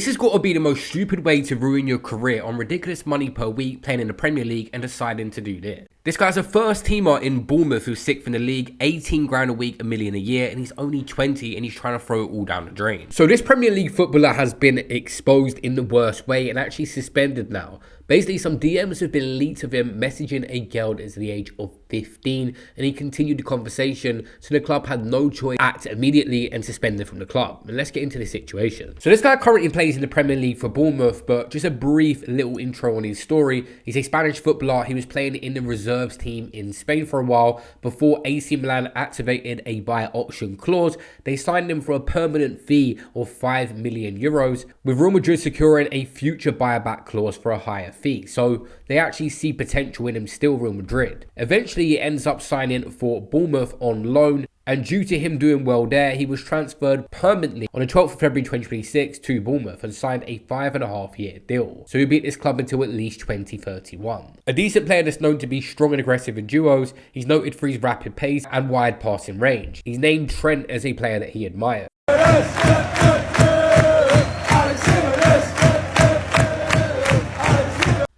This has got to be the most stupid way to ruin your career on ridiculous money per week playing in the Premier League and deciding to do this. This guy's a first teamer in Bournemouth who's 6th in the league, 18 grand a week, $1 million a year, and he's only 20 and he's trying to throw it all down the drain. So this Premier League footballer has been exposed in the worst way and actually suspended now. Basically, some DMs have been leaked of him messaging a girl that's the age of 15, and he continued the conversation, so the club had no choice to act immediately and suspend him from the club. And let's get into the situation. So this guy currently plays in the Premier League for Bournemouth, but just a brief little intro on his story. He's a Spanish footballer. He was playing in the reserves team in Spain for a while before AC Milan activated a buy option clause. They signed him for a permanent fee of €5 million, with Real Madrid securing a future buyback clause for a higher fee. So they actually see potential in him still, Real Madrid. Eventually he ends up signing for Bournemouth on loan, and due to him doing well there, he was transferred permanently on the 12th of February 2026 to Bournemouth and signed a 5.5-year deal. So he'll be at this club until at least 2031. A decent player that's known to be strong and aggressive in duos. He's noted for his rapid pace and wide passing range. He's named Trent as a player that he admires.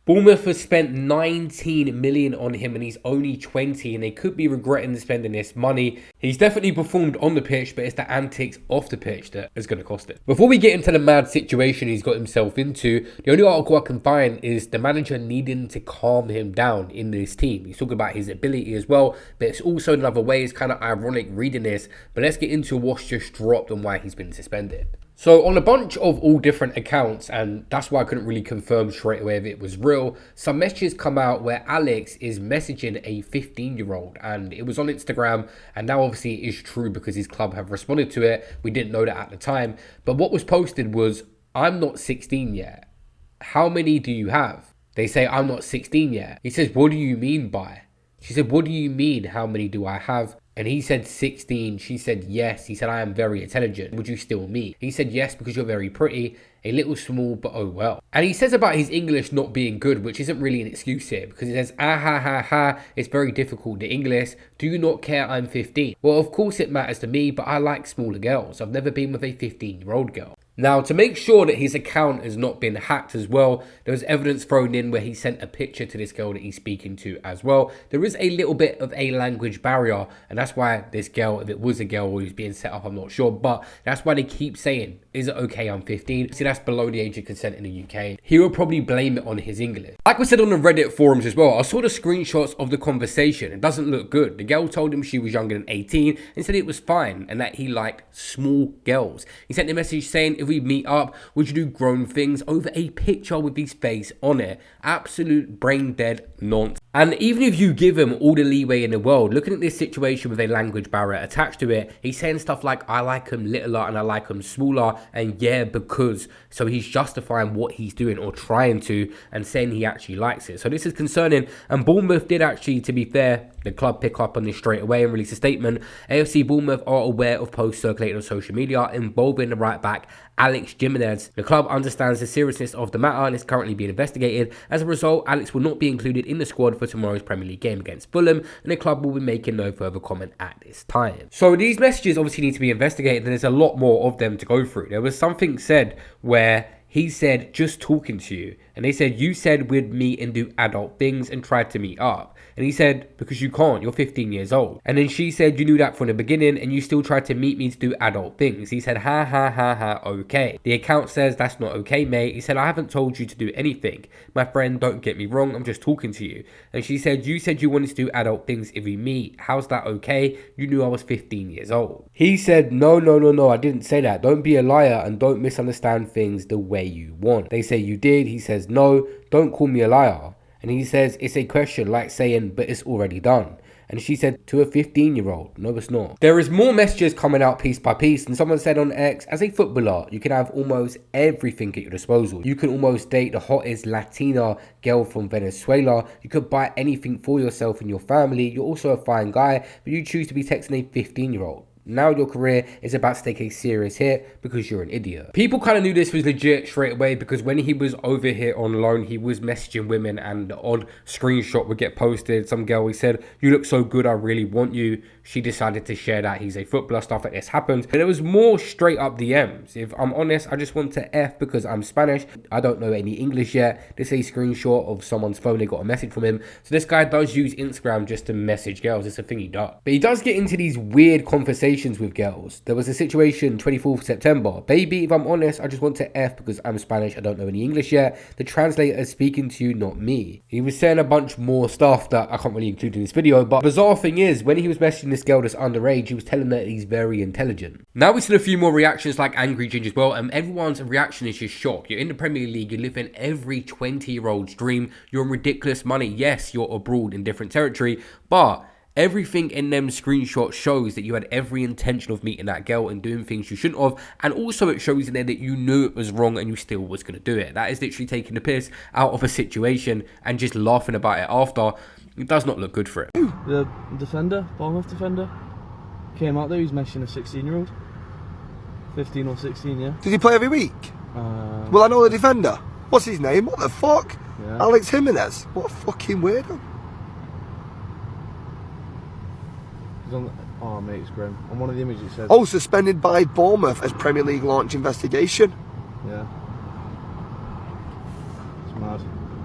Bournemouth has spent 19 million on him and he's only 20, and they could be regretting spending this money. He's definitely performed on the pitch, but it's the antics off the pitch that is going to cost it. Before we get into the mad situation he's got himself into, the only article I can find is the manager needing to calm him down in this team. He's talking about his ability as well, but it's also another way. It's kind of ironic reading this, but let's get into what's just dropped and why he's been suspended. So on a bunch of all different accounts, and that's why I couldn't really confirm straight away if it was real, some messages come out where Álex is messaging a 15-year-old, and it was on Instagram, and now obviously it is true because his club have responded to it. We didn't know that at the time, but what was posted was, "I'm not 16 yet. How many do you have?" They say, "I'm not 16 yet." He says, "What do you mean by?" She said, "What do you mean, how many do I have?" And he said 16. She said yes. He said, "I am very intelligent. Would you still meet?" He said yes because you're very pretty, a little small, but oh well. And he says about his English not being good, which isn't really an excuse here, because he says, "Ah ha ha ha, it's very difficult, the English. Do you not care I'm 15? Well, of course it matters to me, but I like smaller girls. I've never been with a 15-year-old girl." Now, to make sure that his account has not been hacked as well, there was evidence thrown in where he sent a picture to this girl that he's speaking to as well. There is a little bit of a language barrier, and that's why this girl, if it was a girl who's being set up, I'm not sure, but that's why they keep saying, "Is it okay I'm 15? See, that's below the age of consent in the UK. He will probably blame it on his English. Like we said on the Reddit forums as well, I saw the screenshots of the conversation. It doesn't look good. The girl told him she was younger than 18 and said it was fine and that he liked small girls. He sent a message saying, "If we meet up, would you do grown things?" over a picture with his face on it. Absolute brain dead nonsense. And even if you give him all the leeway in the world, looking at this situation with a language barrier attached to it, he's saying stuff like, "I like him littler and I like him smaller, and yeah, because." So he's justifying what he's doing or trying to and saying he actually likes it. So this is concerning, and Bournemouth did actually, to be fair, the club pick up on this straight away and release a statement. AFC Bournemouth are aware of posts circulating on social media involving the right back Álex Jiménez. The club understands the seriousness of the matter and is currently being investigated. As a result, Álex will not be included in the squad for tomorrow's Premier League game against Fulham, and the club will be making no further comment at this time. So these messages obviously need to be investigated, and there's a lot more of them to go through. There was something said where he said, "Just talking to you." And they said, "You said we'd meet and do adult things and tried to meet up." And he said, "Because you can't, you're 15 years old." And then she said, "You knew that from the beginning and you still tried to meet me to do adult things." He said, "Ha ha ha ha, okay." The account says, "That's not okay, mate." He said, "I haven't told you to do anything. My friend, don't get me wrong, I'm just talking to you." And she said, "You said you wanted to do adult things if we meet. How's that okay? You knew I was 15 years old." He said, No, I didn't say that. Don't be a liar and don't misunderstand things the way you want." They say, "You did." He says, "No, don't call me a liar." And he says, "It's a question like saying, but it's already done." And she said, "To a 15-year-old, no, it's not." There is more messages coming out piece by piece. And someone said on X, "As a footballer, you can have almost everything at your disposal. You can almost date the hottest Latina girl from Venezuela. You could buy anything for yourself and your family. You're also a fine guy, but you choose to be texting a 15-year-old. Now your career is about to take a serious hit because you're an idiot. People kind of knew this was legit straight away because when he was over here on loan, he was messaging women and the odd screenshot would get posted. Some girl, he said, "You look so good, I really want you." She decided to share that he's a footballer, stuff like this happened. But it was more straight up DMs. If I'm honest, I just want to F because I'm Spanish. I don't know any English yet. This is a screenshot of someone's phone. They got a message from him. So this guy does use Instagram just to message girls. It's a thing he does. But he does get into these weird conversations with girls. There was a situation 24th September. "Baby, if I'm honest, I just want to F because I'm Spanish. I don't know any English yet. The translator is speaking to you, not me." He was saying a bunch more stuff that I can't really include in this video. But the bizarre thing is, when he was messaging this girl that's underage, he was telling her that he's very intelligent. Now we've seen a few more reactions like Angry Ginger as well, and everyone's reaction is just shock. You're in the Premier League, you live in every 20-year-old's dream, you're on ridiculous money. Yes, you're abroad in different territory, but everything in them screenshots shows that you had every intention of meeting that girl and doing things you shouldn't have. And also it shows in there that you knew it was wrong and you still was going to do it. That is literally taking the piss out of a situation and just laughing about it after. It does not look good for it. The defender, Bournemouth defender, came out there, he was messaging a 16-year-old. 15 or 16, yeah. Did he play every week? Well, I know the defender. What's his name? What the fuck? Yeah. Álex Jiménez. What a fucking weirdo. Oh mate, it's grim. On one of the images it says... Oh, suspended by Bournemouth as Premier League launch investigation. Yeah. It's mad.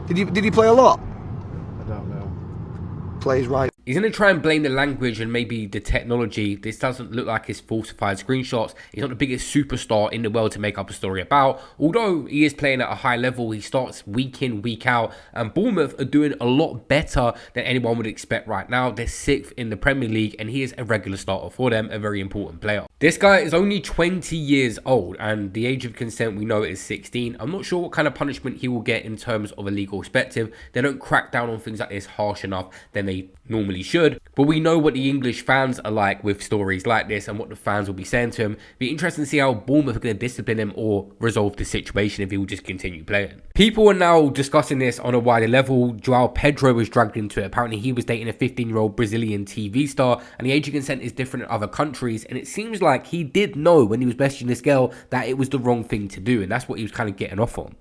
Did he play a lot? I don't know. Plays right. He's going to try and blame the language and maybe the technology. This doesn't look like his falsified screenshots. He's not the biggest superstar in the world to make up a story about. Although he is playing at a high level, he starts week in, week out. And Bournemouth are doing a lot better than anyone would expect right now. They're 6th in the Premier League and he is a regular starter for them, a very important player. This guy is only 20 years old and the age of consent we know is 16. I'm not sure what kind of punishment he will get in terms of a legal perspective. They don't crack down on things like this harsh enough than they normally should, but we know what the English fans are like with stories like this and what the fans will be saying to him. Be interesting to see how Bournemouth are going to discipline him or resolve the situation if he will just continue playing. People are now discussing this on a wider level. João Pedro was dragged into it. Apparently he was dating a 15-year-old Brazilian TV star and the age of consent is different in other countries, and it seems like he did know when he was messaging this girl that it was the wrong thing to do, and that's what he was kind of getting off on.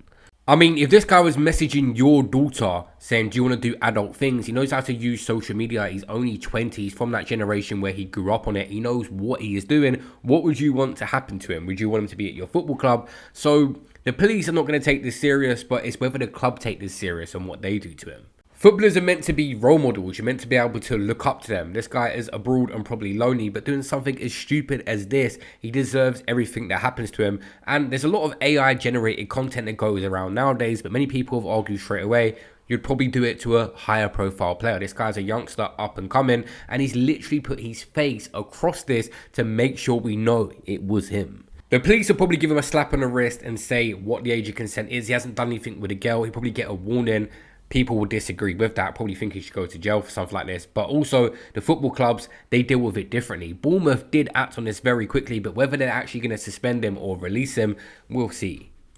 I mean, if this guy was messaging your daughter saying, "Do you want to do adult things?" He knows how to use social media. He's only 20. He's from that generation where he grew up on it. He knows what he is doing. What would you want to happen to him? Would you want him to be at your football club? So the police are not going to take this serious, but it's whether the club take this serious and what they do to him. Footballers are meant to be role models. You're meant to be able to look up to them. This guy is abroad and probably lonely, but doing something as stupid as this, he deserves everything that happens to him. And there's a lot of AI generated content that goes around nowadays, but many people have argued straight away, you'd probably do it to a higher profile player. This guy's a youngster up and coming, and he's literally put his face across this to make sure we know it was him. The police will probably give him a slap on the wrist and say what the age of consent is. He hasn't done anything with a girl. He'll probably get a warning. People will disagree with that, probably think he should go to jail for something like this. But also, the football clubs, they deal with it differently. Bournemouth did act on this very quickly, but whether they're actually going to suspend him or release him, we'll see.